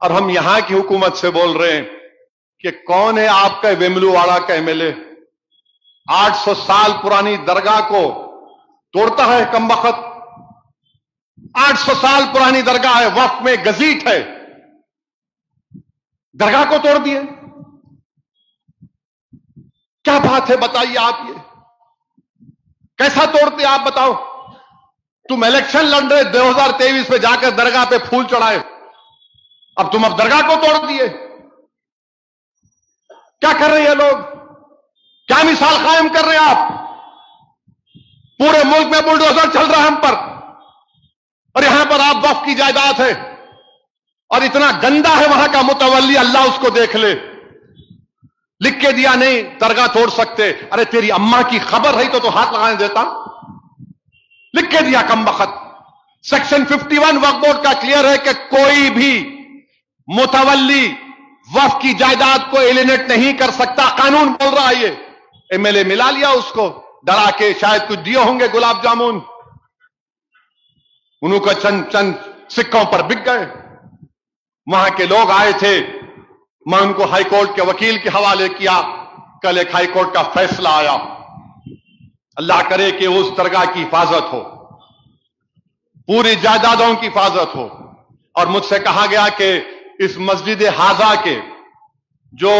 اور ہم یہاں کی حکومت سے بول رہے ہیں کہ کون ہے آپ کا ویملوواڑا کا MLA؟ 800 سال پرانی درگاہ کو توڑتا ہے کمبخت. 800 سال پرانی درگاہ ہے، وقف میں گزیٹ ہے، درگاہ کو توڑ دیے. کیا بات ہے بتائیے آپ، یہ کیسا توڑتے آپ بتاؤ؟ تم الیکشن لڑ رہے 2023 میں جا کر درگاہ پہ پھول چڑھائے، اب تم درگاہ کو توڑ دیے. کیا کر رہے ہیں لوگ؟ کیا مثال قائم کر رہے ہیں آپ؟ پورے ملک میں بلڈوزر چل رہا ہے ہم پر، اور یہاں پر آپ وقف کی جائیداد ہے اور اتنا گندا ہے وہاں کا متولی، اللہ اس کو دیکھ لے. لکھ کے دیا نہیں درگاہ توڑ سکتے. ارے تیری اماں کی خبر ہے تو ہاتھ لگانے دیتا. لکھ کے دیا کمبخت. سیکشن 51 وقف بورڈ کا کلیئر ہے کہ کوئی بھی متولی وقف کی جائیداد کو ایلینیٹ نہیں کر سکتا. قانون بول رہا ہے یہ. MLA ملا لیا اس کو ڈرا کے، شاید کچھ دیے ہوں گے گلاب جامن، انہوں کا چند سکوں پر بک گئے. وہاں کے لوگ آئے تھے، میں ان کو ہائی کورٹ کے وکیل کے حوالے کیا. کل ایک ہائی کورٹ کا فیصلہ آیا. اللہ کرے کہ اس درگاہ کی حفاظت ہو، پوری جائیدادوں کی حفاظت ہو. اور مجھ سے کہا گیا کہ اس مسجد حاضہ کے جو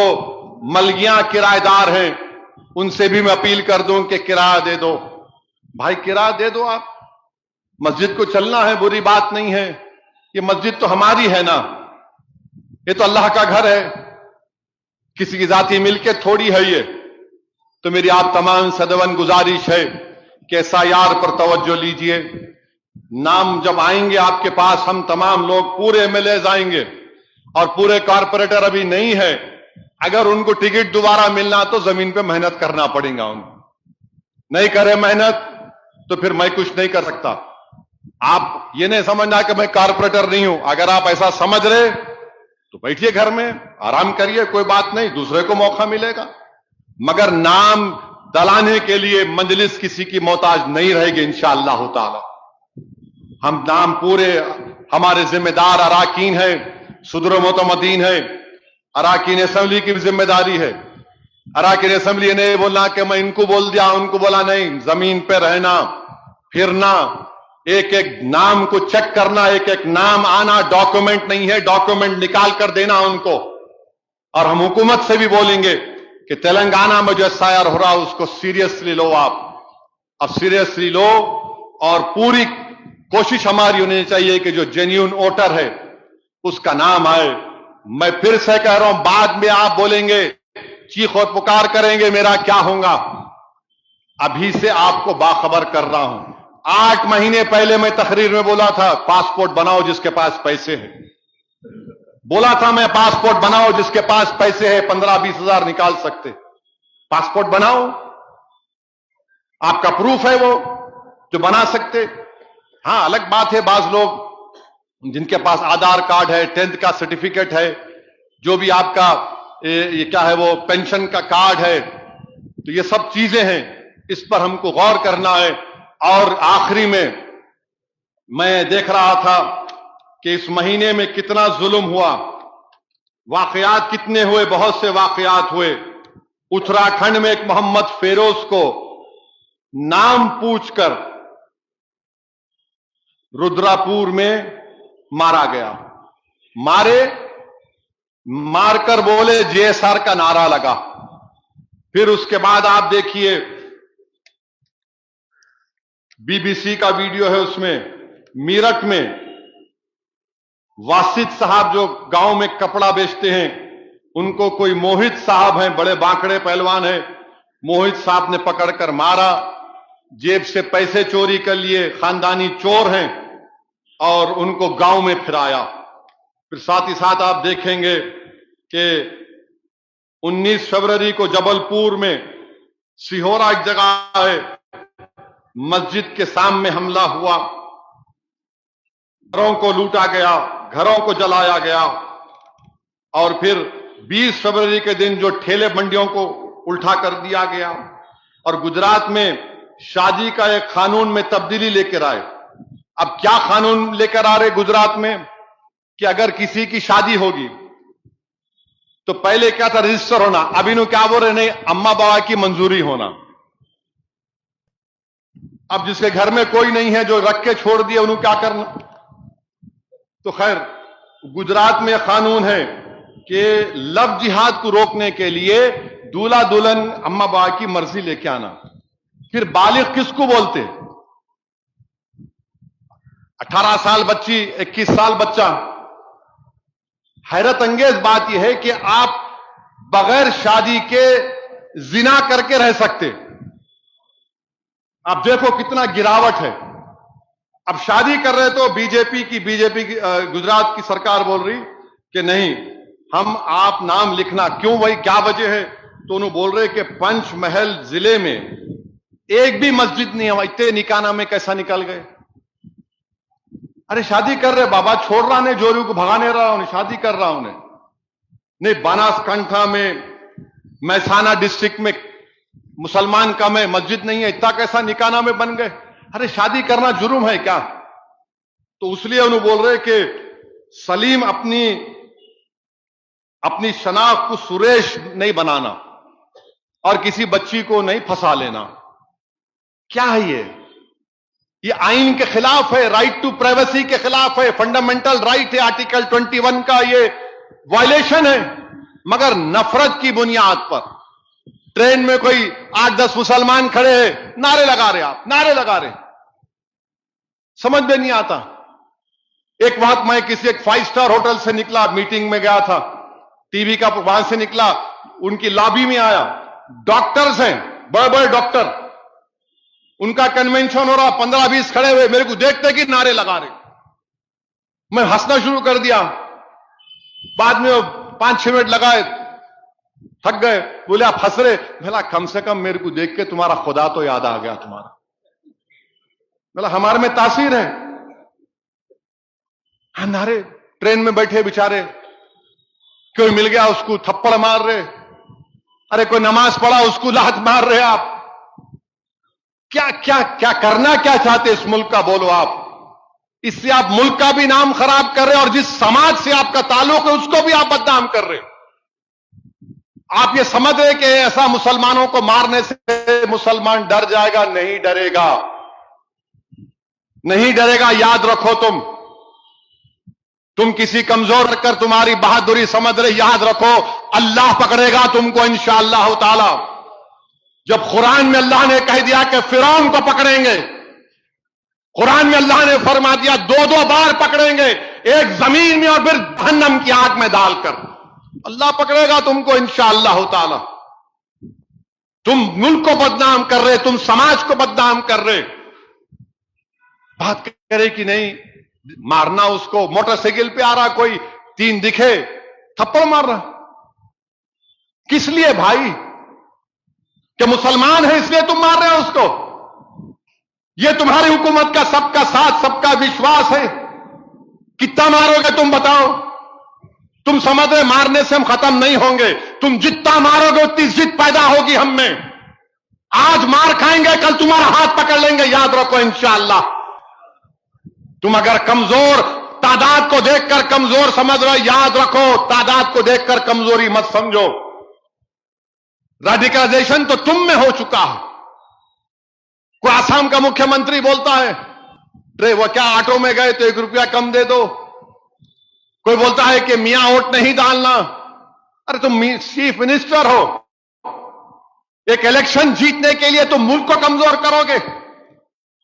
ملگیاں کرایہ دار ہیں ان سے بھی میں اپیل کر دوں کہ کرایہ دے دو. بھائی کرایہ دے دو، آپ مسجد کو چلنا ہے، بری بات نہیں ہے. یہ مسجد تو ہماری ہے نا، یہ تو اللہ کا گھر ہے، کسی کی ذاتی ملکیت تھوڑی ہے یہ. تو میری آپ تمام صدون گزارش ہے کہ SIR پر توجہ لیجئے. نام جب آئیں گے آپ کے پاس، ہم تمام لوگ پورے MLAs آئیں گے اور پورے کارپوریٹر ابھی نہیں ہے. اگر ان کو ٹکٹ دوبارہ ملنا تو زمین پہ محنت کرنا پڑے گا. ان نہیں کرے محنت تو پھر میں کچھ نہیں کر سکتا. آپ یہ نہیں سمجھنا کہ میں کارپوریٹر نہیں ہوں. اگر آپ ایسا سمجھ رہے تو بیٹھیے گھر میں آرام کریے، کوئی بات نہیں، دوسرے کو موقع ملے گا. مگر نام دلانے کے لیے مجلس کسی کی محتاج نہیں رہے گی انشاءاللہ تعالی. ہم نام پورے ہمارے ذمہ دار اراکین ہیں، صدر و معتمدین ہیں. اراکین اسمبلی کی بھی ذمہ داری ہے. اراکین اسمبلی نے بولنا کہ میں ان کو بول دیا ان کو بولا نہیں. زمین پہ رہنا، پھرنا، ایک ایک نام کو چیک کرنا، ایک ایک نام آنا. ڈاکومنٹ نہیں ہے، ڈاکومنٹ نکال کر دینا ان کو. اور ہم حکومت سے بھی بولیں گے کہ تلنگانہ میں جو SIR ہو رہا اس کو سیریسلی لو. آپ اب سیریسلی لو، اور پوری کوشش ہماری ہونی چاہیے کہ جو جینیون ووٹر ہے اس کا نام آئے. میں پھر سے کہہ رہا ہوں، بعد میں آپ بولیں گے، چیخ اور پکار کریں گے میرا کیا ہوگا. ابھی سے آپ کو باخبر کر رہا ہوں. 8 مہینے پہلے میں تقریر میں بولا تھا پاسپورٹ بناؤ جس کے پاس پیسے ہیں. بولا تھا میں پاسپورٹ بناؤ جس کے پاس پیسے ہیں، 15-20 ہزار نکال سکتے. پاسپورٹ بناؤ، آپ کا پروف ہے وہ جو بنا سکتے. ہاں الگ بات ہے بعض لوگ جن کے پاس آدھار کارڈ ہے، 10th کا سرٹیفکیٹ ہے، جو بھی آپ کا یہ کیا ہے وہ پینشن کا کارڈ ہے، تو یہ سب چیزیں ہیں، اس پر ہم کو غور کرنا ہے. اور آخری میں دیکھ رہا تھا کہ اس مہینے میں کتنا ظلم ہوا، واقعات کتنے ہوئے، بہت سے واقعات ہوئے. اتراکھنڈ میں ایک محمد فیروز کو نام پوچھ کر رودراپور میں مارا گیا. مار کر بولے JSR کا نعرہ لگا. پھر اس کے بعد آپ دیکھیے BBC کا ویڈیو ہے، اس میں میرٹھ میں واسط صاحب جو گاؤں میں کپڑا بیچتے ہیں، ان کو کوئی موہت صاحب ہیں، بڑے باکڑے پہلوان ہیں، موہت صاحب نے پکڑ کر مارا، جیب سے پیسے چوری کر لیے، خاندانی چور ہیں، اور ان کو گاؤں میں پھرایا. پھر ساتھ ہی ساتھ آپ دیکھیں گے کہ 19 فروری کو جبل پور میں سہورا ایک جگہ ہے، مسجد کے سامنے حملہ ہوا، گھروں کو لوٹا گیا، گھروں کو جلایا گیا. اور پھر 20 فروری کے دن جو ٹھیلے منڈیوں کو الٹا کر دیا گیا. اور گجرات میں شادی کا ایک قانون میں تبدیلی لے کر آئے. اب کیا قانون لے کر آ رہے گجرات میں کہ اگر کسی کی شادی ہوگی تو پہلے کیا تھا؟ رجسٹر ہونا. اب انہوں کیا بول رہے؟ نہیں، اما بابا کی منظوری ہونا. اب جس کے گھر میں کوئی نہیں ہے، جو رکھ کے چھوڑ دیا، انہوں کیا کرنا؟ تو خیر، گجرات میں قانون ہے کہ لو جہاد کو روکنے کے لیے دولہا دلہن اما بابا کی مرضی لے کے آنا. پھر بالغ کس کو بولتے؟ 18 سال بچی، 21 سال بچہ. حیرت انگیز بات یہ ہے کہ آپ بغیر شادی کے زنا کر کے رہ سکتے. آپ دیکھو کتنا گراوٹ ہے. اب شادی کر رہے تو بی جے پی کی گجرات کی سرکار بول رہی کہ نہیں، ہم آپ نام لکھنا. کیوں بھائی، کیا وجہ ہے؟ تو انہوں بول رہے کہ پنچ محل ضلع میں ایک بھی مسجد نہیں ہے. اتنے نکاح نامے کیسا نکل گئے؟ ارے شادی کر رہے بابا، چھوڑ رہا نہیں، جوریوں کو بھگانے رہا انہیں، شادی کر رہا انہیں. نہیں، بناس کنٹھا میں، مہسانہ ڈسٹرکٹ میں مسلمان کم ہے، مسجد نہیں ہے، اتنا کیسا نکاح نامے بن گئے؟ ارے شادی کرنا جرم ہے کیا؟ تو اس لیے انہوں بول رہے کہ سلیم اپنی شناخت کو سریش نہیں بنانا اور کسی بچی کو نہیں پھنسا لینا. کیا ہے یہ آئین کے خلاف ہے، رائٹ ٹو پرائیویسی کے خلاف ہے، فنڈامنٹل رائٹ ہے، آرٹیکل 21 کا یہ وائلیشن ہے. مگر نفرت کی بنیاد پر ٹرین میں کوئی 8-10 مسلمان کھڑے ہیں، نعرے لگا رہے، آپ نعرے لگا رہے، سمجھ میں نہیں آتا. ایک وقت میں کسی ایک 5 اسٹار ہوٹل سے نکلا، میٹنگ میں گیا تھا، ٹی وی کا وہاں سے نکلا، ان کی لابی میں آیا، ڈاکٹرز ہیں، بڑے بڑے ڈاکٹر، ان کا کنونشن ہو رہا، 15-20 کھڑے ہوئے، میرے کو دیکھتے کہ نعرے لگا رہے. میں ہنسنا شروع کر دیا. بعد میں 5-6 منٹ لگائے، تھک گئے، بولے آپ ہنس رہے؟ بھلا کم سے کم میرے کو دیکھ کے تمہارا خدا تو یاد آ گیا تمہارا. بھلا ہمارے میں تاثیر ہے. ہم نعرے، ٹرین میں بیٹھے بیچارے، کوئی مل گیا اس کو تھپڑ مار رہے. ارے کوئی نماز پڑھا اس کو لات مار رہے. آپ کیا کیا کیا کرنا کیا چاہتے اس ملک کا؟ بولو آپ. اس سے آپ ملک کا بھی نام خراب کر رہے اور جس سماج سے آپ کا تعلق ہے اس کو بھی آپ بدنام کر رہے. آپ یہ سمجھ رہے کہ ایسا مسلمانوں کو مارنے سے مسلمان ڈر جائے گا؟ نہیں ڈرے گا، نہیں ڈرے گا. یاد رکھو، تم کسی کمزور رکھ کر تمہاری بہادری سمجھ رہے، یاد رکھو اللہ پکڑے گا تم کو انشاءاللہ تعالی. جب قرآن میں اللہ نے کہہ دیا کہ فرعون کو پکڑیں گے، قرآن میں اللہ نے فرما دیا 2 بار پکڑیں گے، ایک زمین میں اور پھر جہنم کی آگ میں ڈال کر. اللہ پکڑے گا تم کو انشاءاللہ تعالی. تم ملک کو بدنام کر رہے، تم سماج کو بدنام کر رہے. بات کرے کہ نہیں مارنا اس کو، موٹر سائیکل پہ آ رہا کوئی، 3 دکھے، تھپڑ مار رہا. کس لیے بھائی؟ کہ مسلمان ہے اس لیے تم مار رہے ہو اس کو؟ یہ تمہاری حکومت کا سب کا ساتھ، سب کا وشواس ہے. کتنا مارو گے تم بتاؤ؟ تم سمجھ رہے مارنے سے ہم ختم نہیں ہوں گے. تم جتنا مارو گے اتنی ضد پیدا ہوگی ہم میں. آج مار کھائیں گے، کل تمہارا ہاتھ پکڑ لیں گے. یاد رکھو انشاءاللہ. تم اگر کمزور تعداد کو دیکھ کر کمزور سمجھ رہے، یاد رکھو تعداد کو دیکھ کر کمزوری مت سمجھو. ریڈیکلائزیشن تو تم میں ہو چکا ہے. کوئی آسام کا مکھیہ منتری بولتا ہے وہ کیا آٹو میں گئے تو 1 روپیہ کم دے دو. کوئی بولتا ہے کہ میاں ووٹ نہیں ڈالنا. ارے تم چیف منسٹر ہو، ایک الیکشن جیتنے کے لیے تم ملک کو کمزور کرو گے.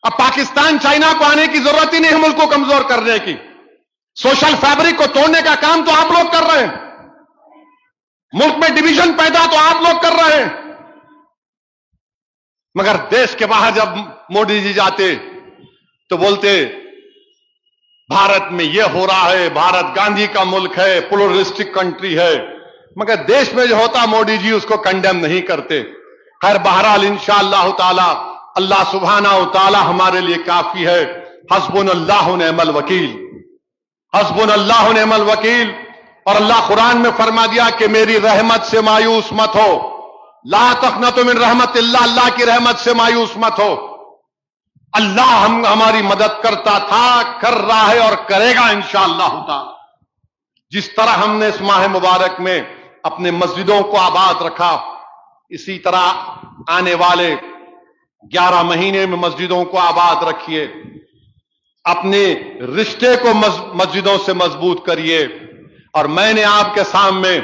اب پاکستان چائنا کو آنے کی ضرورت ہی نہیں ہے ملک کو کمزور کرنے کی. سوشل فیبرک کو توڑنے کا کام تو آپ لوگ کر رہے ہیں. ملک میں ڈویژن پیدا تو آپ لوگ کر رہے ہیں. مگر دیش کے باہر جب مودی جی جاتے تو بولتے بھارت میں یہ ہو رہا ہے، بھارت گاندھی کا ملک ہے، پلورلسٹک کنٹری ہے. مگر دیش میں جو ہوتا مودی جی اس کو کنڈیم نہیں کرتے. خیر بہرحال انشاءاللہ تعالی اللہ سبحانہ و تعالی ہمارے لیے کافی ہے. حسبنا اللہ و نعم الوکیل، حسبنا اللہ و نعم الوکیل. اور اللہ قرآن میں فرما دیا کہ میری رحمت سے مایوس مت ہو. لا تقنطوا من رحمت اللہ، اللہ کی رحمت سے مایوس مت ہو. اللہ ہماری مدد کرتا تھا، کر رہا ہے اور کرے گا انشاءاللہ تعالی. جس طرح ہم نے اس ماہ مبارک میں اپنے مسجدوں کو آباد رکھا، اسی طرح آنے والے 11 مہینے میں مسجدوں کو آباد رکھیے، اپنے رشتے کو مسجدوں سے مضبوط کریے۔ اور میں نے آپ کے سامنے